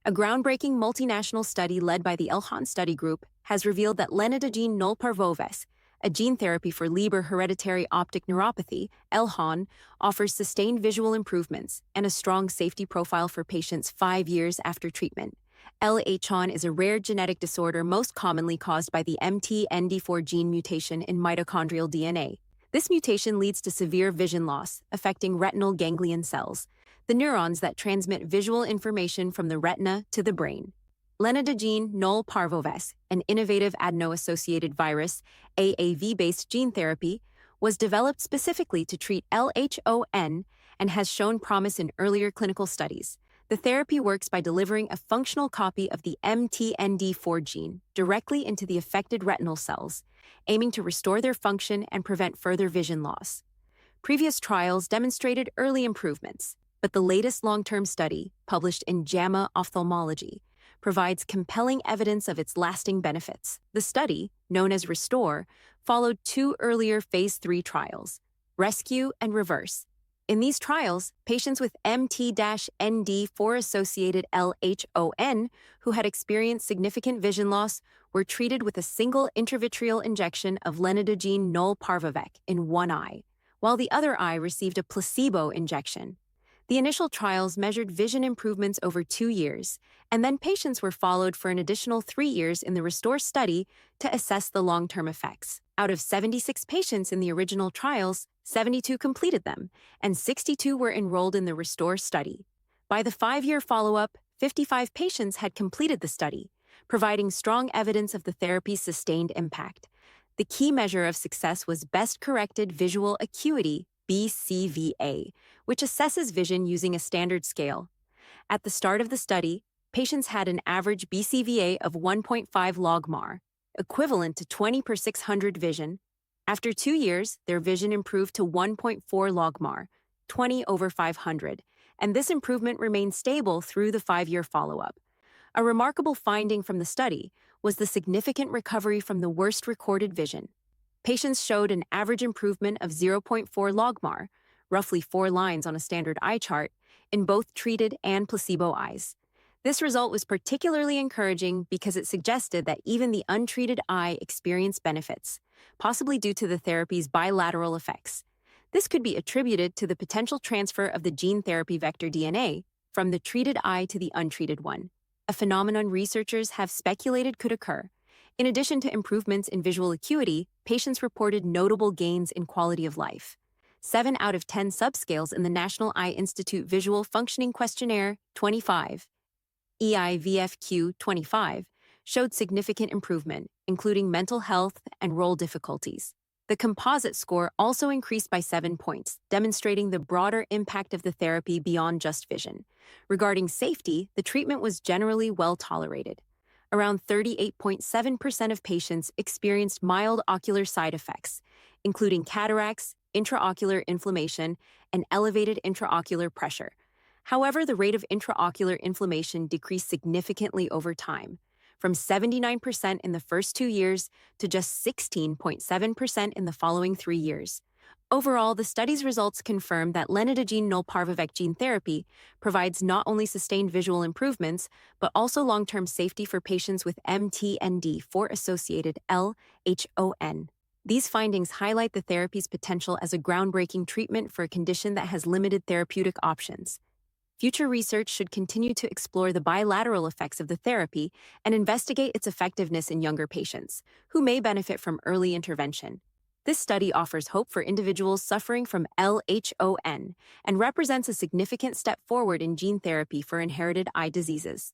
A groundbreaking multinational study led by the LHON study group has revealed that Lenadogene Nolparvovec, a gene therapy for Leber hereditary optic neuropathy, LHON, offers sustained visual improvements and a strong safety profile for patients 5 years after treatment. LHON is a rare genetic disorder most commonly caused by the MTND4 gene mutation in mitochondrial DNA. This mutation leads to severe vision loss, affecting retinal ganglion cells, the neurons that transmit visual information from the retina to the brain. Lenadogene Nolparvovec, an innovative adeno-associated virus, AAV-based gene therapy, was developed specifically to treat LHON and has shown promise in earlier clinical studies. The therapy works by delivering a functional copy of the MTND4 gene directly into the affected retinal cells, aiming to restore their function and prevent further vision loss. Previous trials demonstrated early improvements, but the latest long-term study, published in JAMA Ophthalmology, provides compelling evidence of its lasting benefits. The study, known as RESTORE, followed 2 earlier Phase 3 trials, RESCUE and REVERSE. In these trials, patients with MT-ND4-associated LHON who had experienced significant vision loss were treated with a single intravitreal injection of Lenadogene Nolparvovec in one eye, while the other eye received a placebo injection. The initial trials measured vision improvements over 2 years, and then patients were followed for an additional 3 years in the RESTORE study to assess the long-term effects. Out of 76 patients in the original trials, 72 completed them, and 62 were enrolled in the RESTORE study. By the 5-year follow-up, 55 patients had completed the study, providing strong evidence of the therapy's sustained impact. The key measure of success was Best Corrected Visual Acuity, BCVA, which assesses vision using a standard scale. At the start of the study, patients had an average BCVA of 1.5 logmar, equivalent to 20 per 600 vision. After 2 years, their vision improved to 1.4 logmar, 20 over 500, and this improvement remained stable through the 5-year follow-up. A remarkable finding from the study was the significant recovery from the worst recorded vision. Patients showed an average improvement of 0.4 logmar, roughly 4 lines on a standard eye chart, in both treated and placebo eyes. This result was particularly encouraging because it suggested that even the untreated eye experienced benefits, possibly due to the therapy's bilateral effects. This could be attributed to the potential transfer of the gene therapy vector DNA from the treated eye to the untreated one, a phenomenon researchers have speculated could occur. In addition to improvements in visual acuity, patients reported notable gains in quality of life. 7 out of 10 subscales in the National Eye Institute Visual Functioning Questionnaire 25, EIVFQ 25, showed significant improvement, including mental health and role difficulties. The composite score also increased by 7 points, demonstrating the broader impact of the therapy beyond just vision. Regarding safety, the treatment was generally well tolerated. Around 38.7% of patients experienced mild ocular side effects, including cataracts, intraocular inflammation, and elevated intraocular pressure. However, the rate of intraocular inflammation decreased significantly over time, from 79% in the first 2 years to just 16.7% in the following 3 years. Overall, the study's results confirm that Lenadogene Nolparvovec gene therapy provides not only sustained visual improvements, but also long-term safety for patients with MTND4-associated LHON. These findings highlight the therapy's potential as a groundbreaking treatment for a condition that has limited therapeutic options. Future research should continue to explore the bilateral effects of the therapy and investigate its effectiveness in younger patients, who may benefit from early intervention. This study offers hope for individuals suffering from LHON and represents a significant step forward in gene therapy for inherited eye diseases.